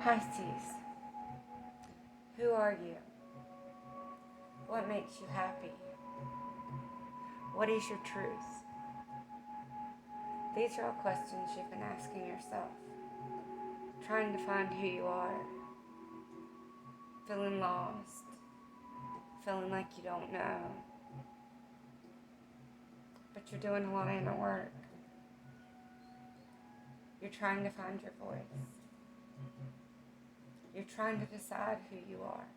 Pisces, who are you? What makes you happy? What is your truth? These are all questions you've been asking yourself, trying to find who you are, feeling lost, feeling like you don't know, but you're doing a lot of inner work. You're trying to find your voice. You're trying to decide who you are.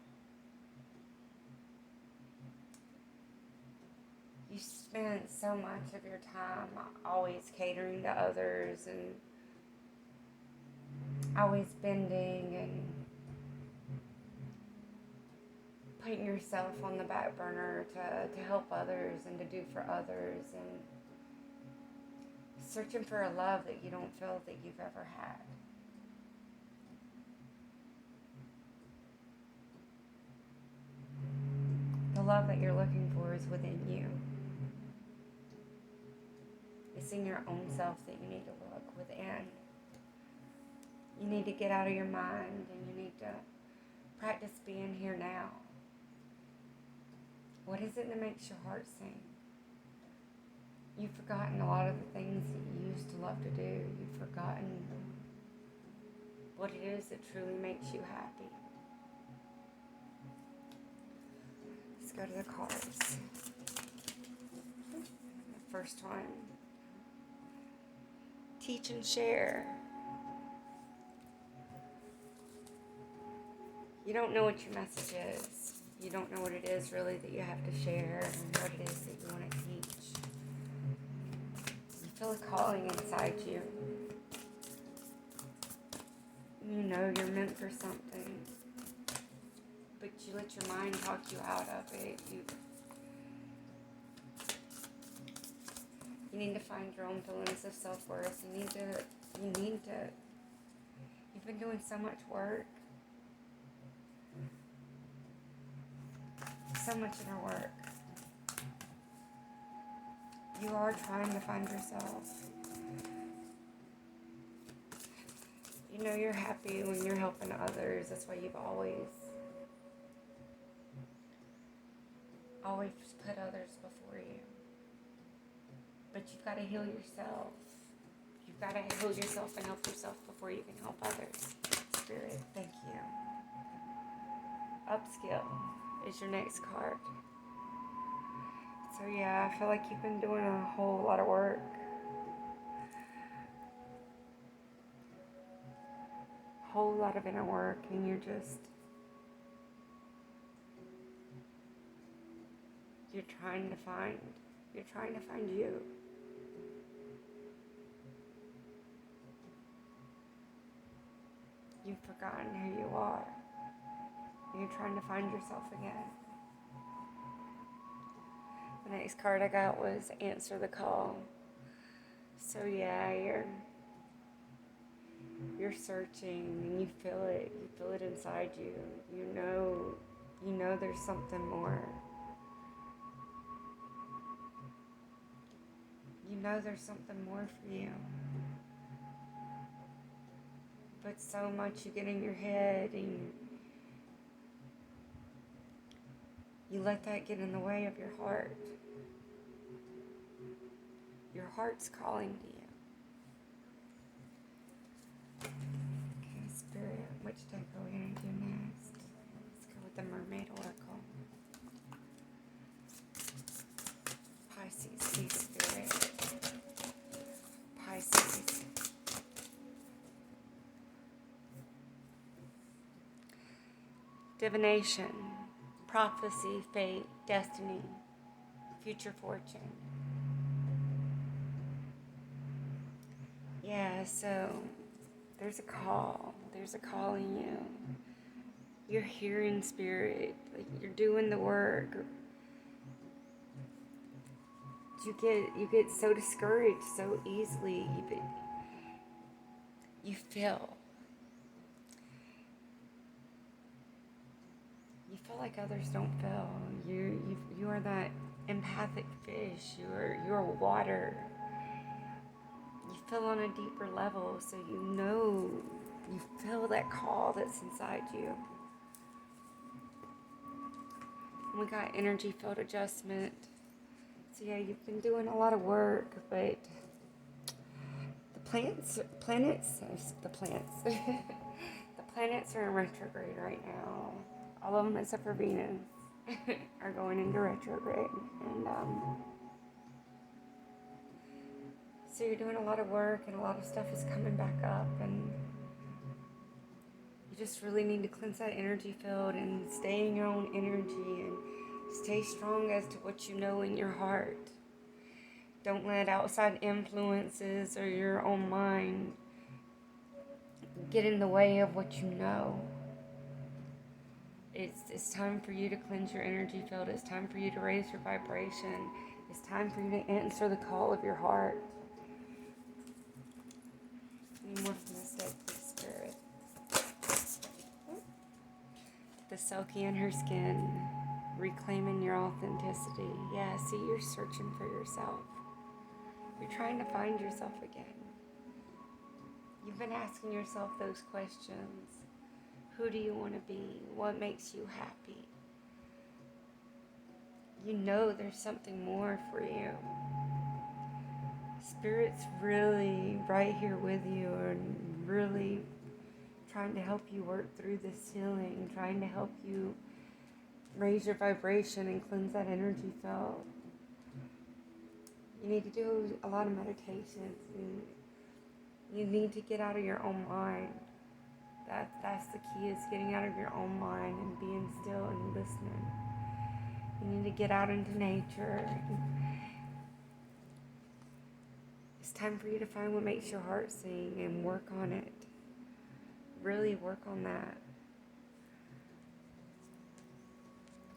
You spend so much of your time always catering to others and always bending and putting yourself on the back burner to help others and to do for others, and searching for a love that you don't feel that you've ever had. The love that you're looking for is within you. It's in your own self that you need to look within. You need to get out of your mind, and you need to practice being here now. What is it that makes your heart sing? You've forgotten a lot of the things that you used to love to do. You've forgotten what it is that truly makes you happy. Let's go to the cards. The first one. Teach and share. You don't know what your message is. You don't know what it is really that you have to share and what it is that you want to teach. You feel a calling inside you. You know you're meant for something, but you let your mind talk you out of it. You need to find your own feelings of self-worth. You've been doing so much work. So much inner work. You are trying to find yourself. You know you're happy when you're helping others. That's why you've always put others before you. But you've got to heal yourself. You've got to heal yourself and help yourself before you can help others. Spirit, thank you. Upskill is your next card. So yeah, I feel like you've been doing a whole lot of work. Whole lot of inner work, and you're trying to find you. You've forgotten who you are. You're trying to find yourself again. The next card I got was answer the call. So yeah, you're searching and you feel it inside you. You know there's something more. You know there's something more for you. But so much you get in your head and you let that get in the way of your heart. Your heart's calling to you. Okay, Spirit, which deck are we going to do next? Let's go with the Mermaid Oracle. Pisces, please, Spirit. Pisces. Divination, prophecy, fate, destiny, future fortune. Yeah, so there's a call. There's a call in you. You're hearing Spirit. Like, you're doing the work. You get so discouraged so easily. You feel like others don't feel. You are that empathic fish. You're water. You feel on a deeper level, so you feel feel that call that's inside you. And we got energy field adjustment. So yeah, you've been doing a lot of work, but the planets, the planets are in retrograde right now. All of them except for Venus are going into retrograde. And so you're doing a lot of work and a lot of stuff is coming back up, and you just really need to cleanse that energy field and stay in your own energy and stay strong as to what you know in your heart. Don't let outside influences or your own mind get in the way of what you know. It's time for you to cleanse your energy field. It's time for you to raise your vibration. It's time for you to answer the call of your heart. Any more from this deck, please, Spirit? The Selkie in her skin, reclaiming your authenticity. Yeah, see, you're searching for yourself. You're trying to find yourself again. You've been asking yourself those questions. Who do you want to be? What makes you happy? You know there's something more for you. Spirit's really right here with you and really trying to help you work through this healing, trying to help you raise your vibration and cleanse that energy field. You need to do a lot of meditations. You need to get out of your own mind. That's the key, is getting out of your own mind and being still and listening. You need to get out into nature. It's time for you to find what makes your heart sing and work on it. Really work on that.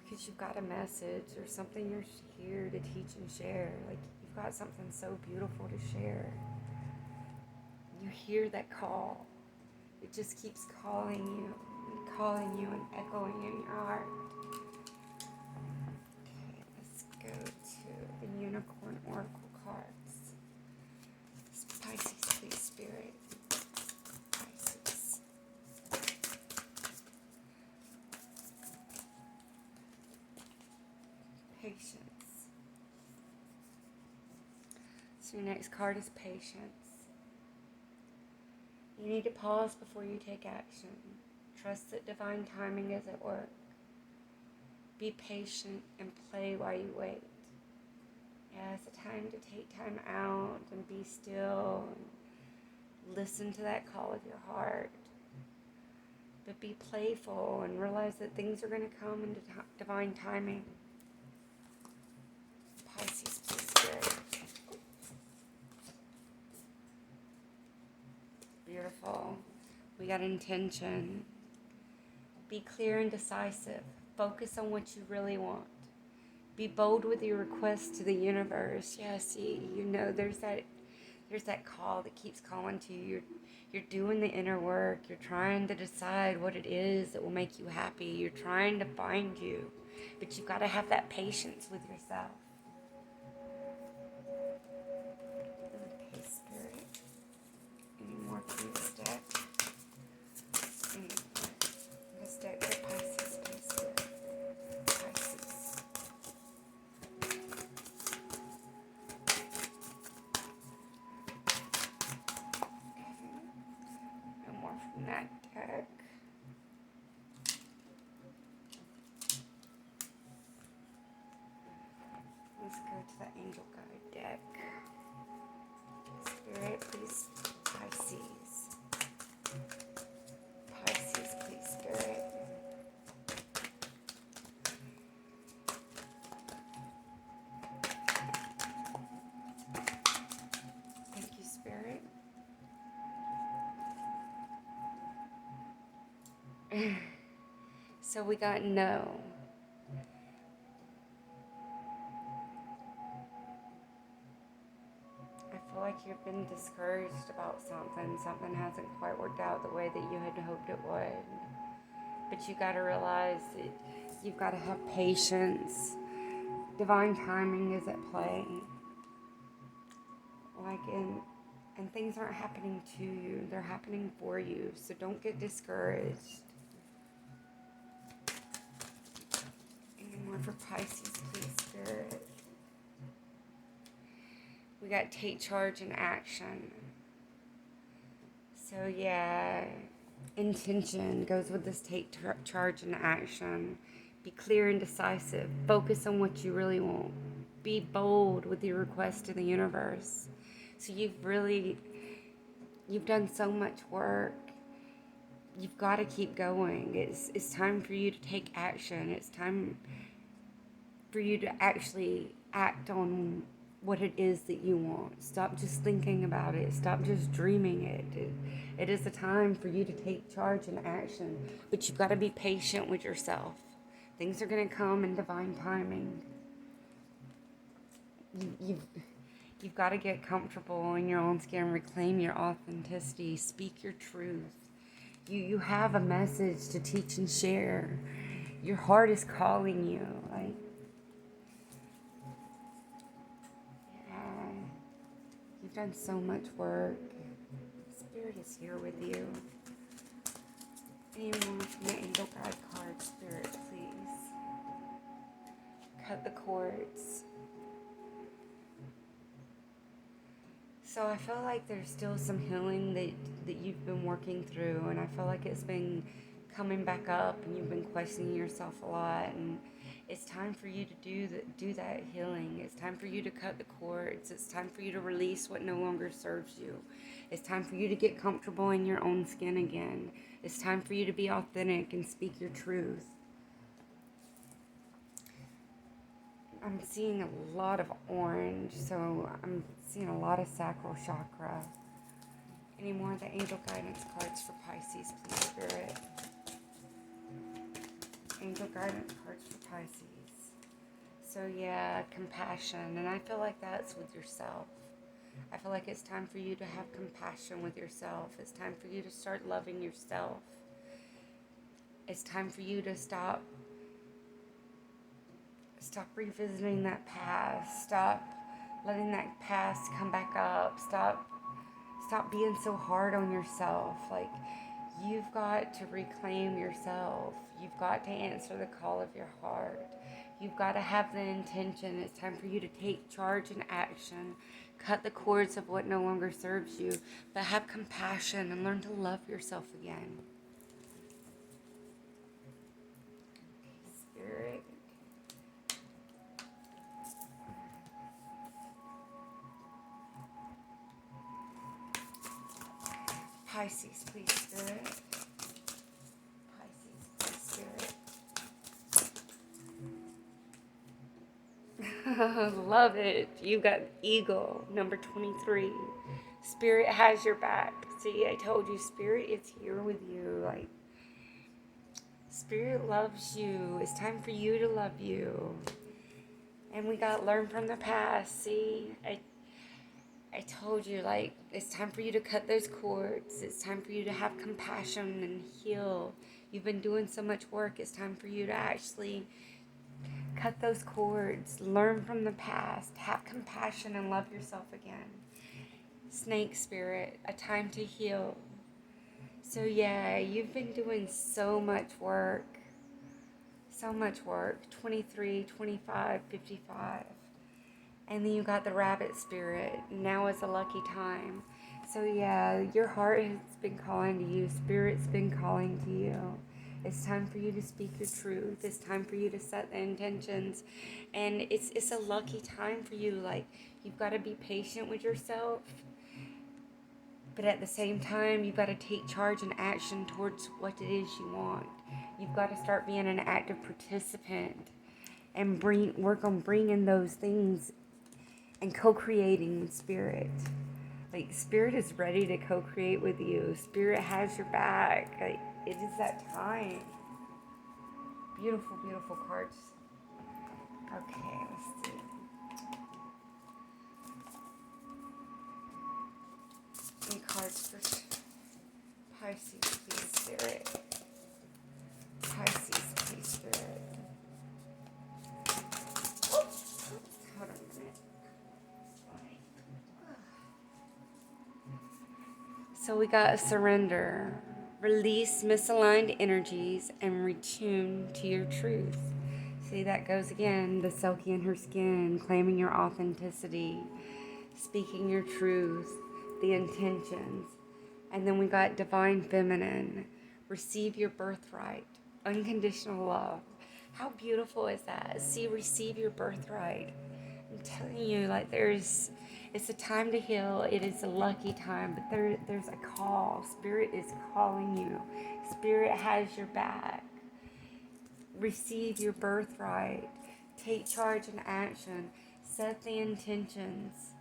Because you've got a message or something you're here to teach and share. Like, you've got something so beautiful to share. You hear that call. It just keeps calling you and echoing in your heart. Okay, let's go to the Unicorn Oracle cards. Pisces, please, Spirit. Pisces. Patience. So your next card is patience. You need to pause before you take action. Trust that divine timing is at work. Be patient and play while you wait. Yeah, it's a time to take time out and be still and listen to that call of your heart. But be playful and realize that things are going to come into divine timing. Pisces, please, Spirit. Beautiful. We got intention. Be clear and decisive. Focus on what you really want. Be bold with your requests to the universe. Yeah, see, you know, there's that call that keeps calling to you. You're doing the inner work. You're trying to decide what it is that will make you happy. You're trying to find you. But you've got to have that patience with yourself. Okay, Spirit. Any more for this deck? This deck for Pisces, please, Spirit. Pisces. Okay. No more from that deck. Let's go to the Angel Guide deck. Spirit, please, Pisces. Pisces, please, Spirit. Thank you, Spirit. So we got no. I feel like you've been discouraged about something. Something hasn't quite worked out the way that you had hoped it would. But you got to realize that you've got to have patience. Divine timing is at play. Like in And things aren't happening to you, they're happening for you. So don't get discouraged. Any more for Pisces, please, Spirit? We got take charge and action. So yeah, intention goes with this take charge and action. Be clear and decisive. Focus on what you really want. Be bold with your request to the universe. So you've done so much work. You've got to keep going. It's time for you to take action. It's time for you to actually act on what it is that you want. Stop just thinking about it. Stop just dreaming it. It is a time for you to take charge and action. But you've got to be patient with yourself. Things are going to come in divine timing. You've got to get comfortable in your own skin, reclaim your authenticity, speak your truth. You have a message to teach and share. Your heart is calling you. Like, yeah, you've done so much work. Spirit is here with you. Anyone from the angel guide card, Spirit, please. Cut the cords. So I feel like there's still some healing that you've been working through, and I feel like it's been coming back up, and you've been questioning yourself a lot, and it's time for you to do that healing. It's time for you to cut the cords. It's time for you to release what no longer serves you. It's time for you to get comfortable in your own skin again. It's time for you to be authentic and speak your truth. I'm seeing a lot of orange, so I'm seeing a lot of sacral chakra. Any more of the angel guidance cards for Pisces, please, Spirit? Angel guidance cards for Pisces. So yeah, compassion, and I feel like that's with yourself. I feel like it's time for you to have compassion with yourself. It's time for you to start loving yourself. It's time for you to stop revisiting that past. Stop letting that past come back up. Stop being so hard on yourself. Like, you've got to reclaim yourself. You've got to answer the call of your heart. You've got to have the intention. It's time for you to take charge and action. Cut the cords of what no longer serves you. But have compassion and learn to love yourself again. Spirit. Pisces, please, Spirit. Pisces, please, Spirit. Love it. You got Eagle, number 23. Spirit has your back. See, I told you, Spirit is here with you. Like, Spirit loves you. It's time for you to love you. And we got to learn from the past. See, I told you, like, it's time for you to cut those cords. It's time for you to have compassion and heal. You've been doing so much work. It's time for you to actually cut those cords. Learn from the past. Have compassion and love yourself again. Snake Spirit, a time to heal. So yeah, you've been doing so much work. So much work. 23, 25, 55. And then you got the Rabbit Spirit. Now is a lucky time. So yeah, your heart has been calling to you. Spirit's been calling to you. It's time for you to speak your truth. It's time for you to set the intentions. And it's a lucky time for you. Like, you've got to be patient with yourself. But at the same time, you've got to take charge and action towards what it is you want. You've got to start being an active participant and work on bringing those things and co-creating with Spirit. Like, Spirit is ready to co-create with you. Spirit has your back. Like, it is that time. Beautiful, beautiful cards. Okay, let's see. Any cards for Pisces, please, Spirit. Pisces, please, Spirit. Hold on a minute. So we got a surrender. Release misaligned energies and retune to your truth. See, that goes again, the Selkie in her skin, claiming your authenticity, speaking your truth, the intentions. And then we got divine feminine. Receive your birthright. Unconditional love. How beautiful is that? See, receive your birthright. I'm telling you, like it's a time to heal. It is a lucky time, but there's a call. Spirit is calling you. Spirit has your back. Receive your birthright. Take charge and action. Set the intentions.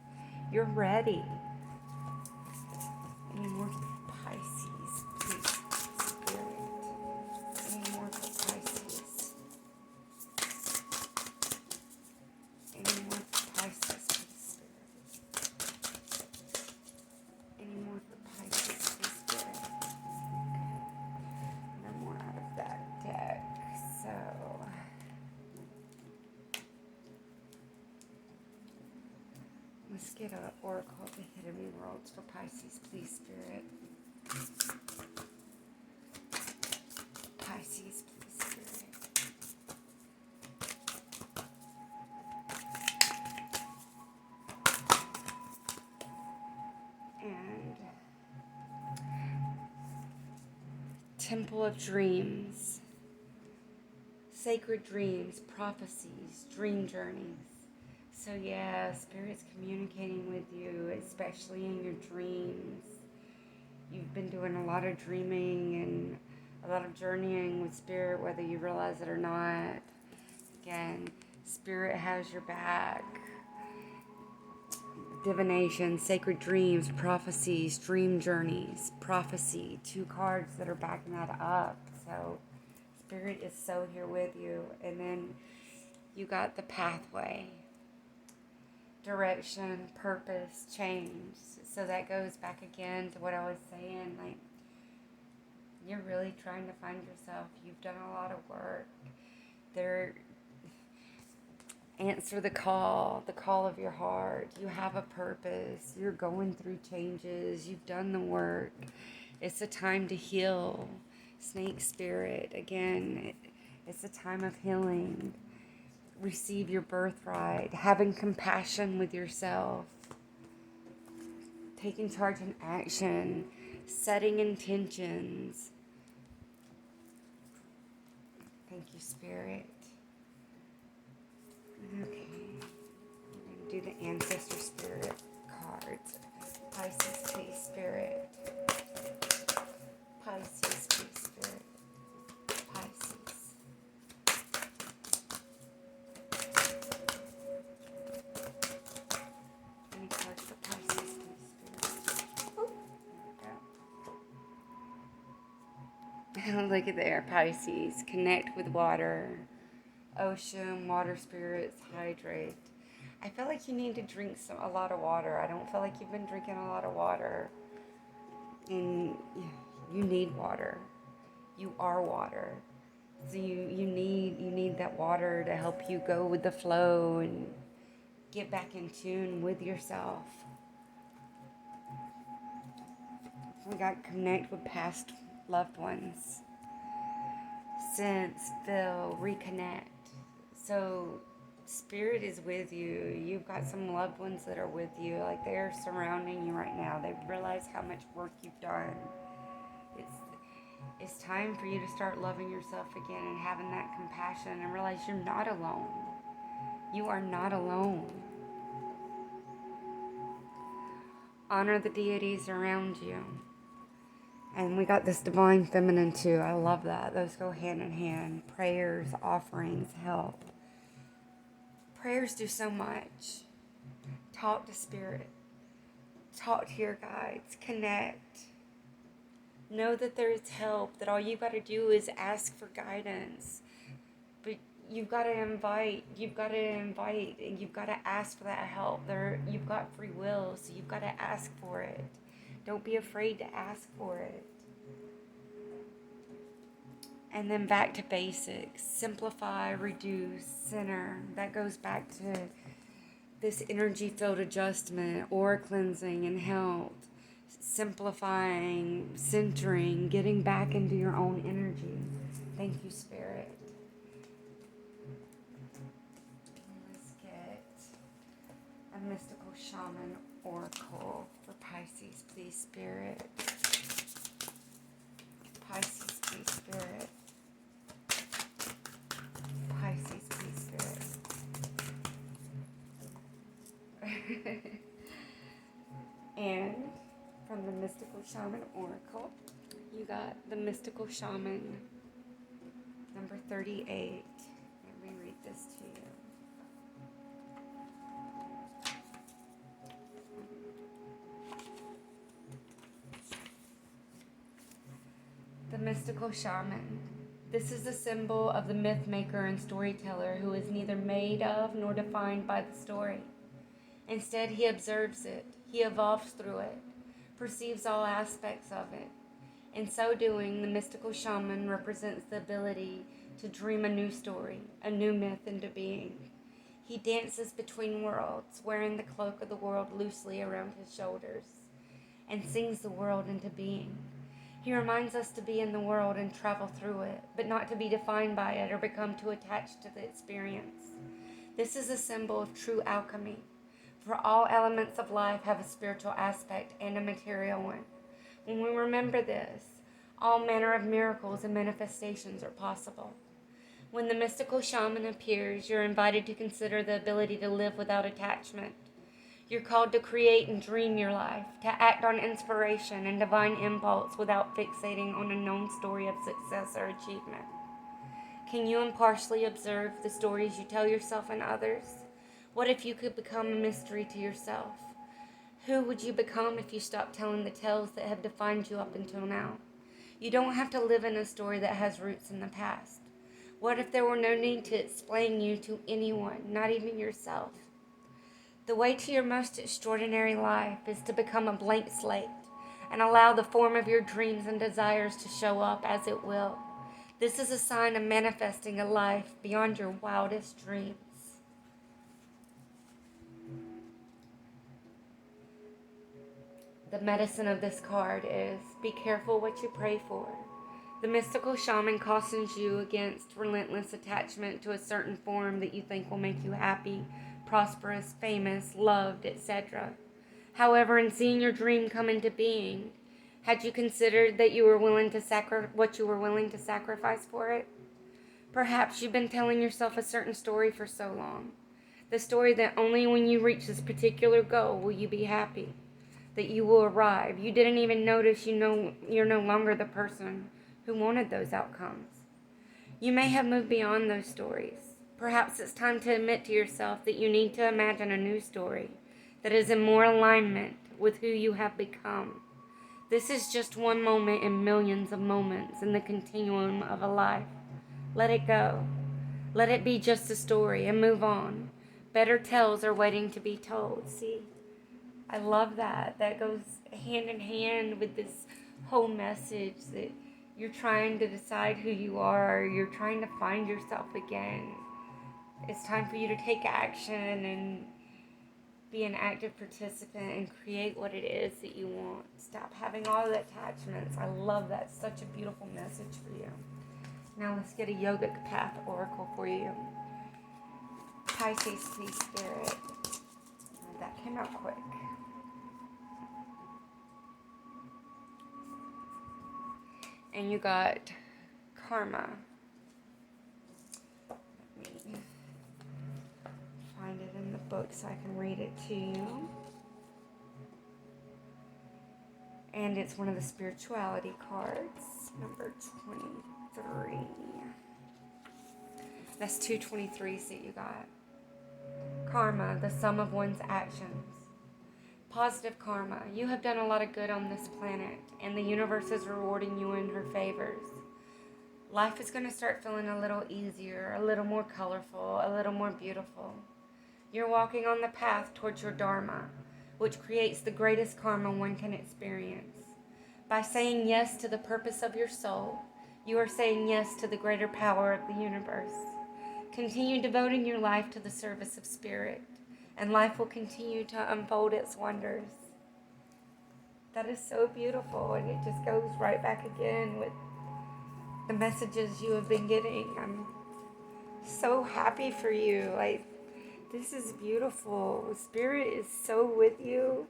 You're ready. Any more Pisces, please, Spirit? Any more for Pisces? Any more for Pisces, please, Spirit? Any more for Pisces, please, Spirit? No more out of that deck. So, let's get an oracle of the hidden worlds for Pisces, please, Spirit. Pisces, please, Spirit. And Temple of Dreams. Sacred dreams, prophecies, dream journeys. So yeah, Spirit's communicating with you, especially in your dreams. You've been doing a lot of dreaming and a lot of journeying with Spirit, whether you realize it or not. Again, Spirit has your back. Divination, sacred dreams, prophecies, dream journeys, prophecy. 2 cards that are backing that up. So Spirit is so here with you. And then you got the pathway. Direction, purpose, change. So that goes back again to what I was saying. Like, you're really trying to find yourself. You've done a lot of work. Answer the call of your heart. You have a purpose. You're going through changes. You've done the work. It's a time to heal. Snake Spirit, again, it's a time of healing. Receive your birthright, having compassion with yourself, taking charge in action, setting intentions. Thank you, Spirit. Okay, we're going to do the Ancestor Spirit cards. Pisces, please, Spirit. Pisces, please, Spirit. Pisces. Any cards for Pisces, please, Spirit? Oh, there we go. Look at there, Pisces. Connect with water. Ocean, water spirits, hydrate. I feel like you need to drink a lot of water. I don't feel like you've been drinking a lot of water. And you need water. You are water. So you need that water to help you go with the flow and get back in tune with yourself. We got connect with past loved ones. Sense, feel, reconnect. So Spirit is with you. You've got some loved ones that are with you. Like, they're surrounding you right now. They realize how much work you've done. It's time for you to start loving yourself again and having that compassion and realize you're not alone. You are not alone. Honor the deities around you. And we got this divine feminine too. I love that. Those go hand in hand. Prayers, offerings, help. Prayers do so much. Talk to Spirit. Talk to your guides. Connect. Know that there is help. That all you got to do is ask for guidance. But you've got to invite. You've got to invite. And you've got to ask for that help. You've got free will. So you've got to ask for it. Don't be afraid to ask for it. And then back to basics. Simplify, reduce, center. That goes back to this energy field adjustment, aura cleansing, and health. simplifying, centering, getting back into your own energy. Thank you, Spirit. Let's get a mystical shaman oracle for Pisces, please, Spirit. Pisces, please, Spirit. Pisces, please, Spirit. And from the mystical shaman oracle, you got the mystical shaman number 38. Let me read this to you. The mystical shaman. This is a symbol of the myth maker and storyteller who is neither made of nor defined by the story. Instead, he observes it, he evolves through it, perceives all aspects of it. In so doing, the mystical shaman represents the ability to dream a new story, a new myth into being. He dances between worlds, wearing the cloak of the world loosely around his shoulders, and sings the world into being. He reminds us to be in the world and travel through it, but not to be defined by it or become too attached to the experience. This is a symbol of true alchemy, for all elements of life have a spiritual aspect and a material one. When we remember this, all manner of miracles and manifestations are possible. When the mystical shaman appears, you're invited to consider the ability to live without attachment. You're called to create and dream your life, to act on inspiration and divine impulse without fixating on a known story of success or achievement. Can you impartially observe the stories you tell yourself and others? What if you could become a mystery to yourself? Who would you become if you stopped telling the tales that have defined you up until now? You don't have to live in a story that has roots in the past. What if there were no need to explain you to anyone, not even yourself? The way to your most extraordinary life is to become a blank slate and allow the form of your dreams and desires to show up as it will. This is a sign of manifesting a life beyond your wildest dreams. The medicine of this card is, be careful what you pray for. The mystical shaman cautions you against relentless attachment to a certain form that you think will make you happy, prosperous, famous, loved, etc. However, in seeing your dream come into being, had you considered that you were willing to what you were willing to sacrifice for it? Perhaps you've been telling yourself a certain story for so long. The story that only when you reach this particular goal will you be happy, that you will arrive. You didn't even notice you're no longer the person who wanted those outcomes. You may have moved beyond those stories. Perhaps it's time to admit to yourself that you need to imagine a new story that is in more alignment with who you have become. This is just one moment in millions of moments in the continuum of a life. Let it go. Let it be just a story and move on. Better tales are waiting to be told. See, I love that. That goes hand in hand with this whole message that you're trying to decide who you are. You're trying to find yourself again. It's time for you to take action and be an active participant and create what it is that you want. Stop having all the attachments. I love that. Such a beautiful message for you. Now let's get a yogic path oracle for you. Pisces, please, Spirit. That came out quick. And you got karma. Let me find it in the book so I can read it to you. And it's one of the spirituality cards, number 23. That's 2 23s that you got. Karma, the sum of one's actions. Positive karma. You have done a lot of good on this planet, and the universe is rewarding you in her favors. Life is going to start feeling a little easier, a little more colorful, a little more beautiful. You're walking on the path towards your dharma, which creates the greatest karma one can experience. By saying yes to the purpose of your soul, you are saying yes to the greater power of the universe. Continue devoting your life to the service of spirit, and life will continue to unfold its wonders. That is so beautiful, and it just goes right back again with the messages you have been getting. I'm so happy for you. Like, this is beautiful. Spirit is so with you.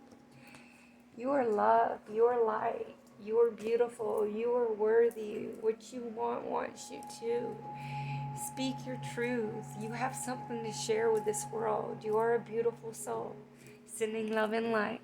You are love. You are light. You are beautiful. You are worthy. What you want wants you to. Speak your truth. You have something to share with this world. You are a beautiful soul. Sending love and light.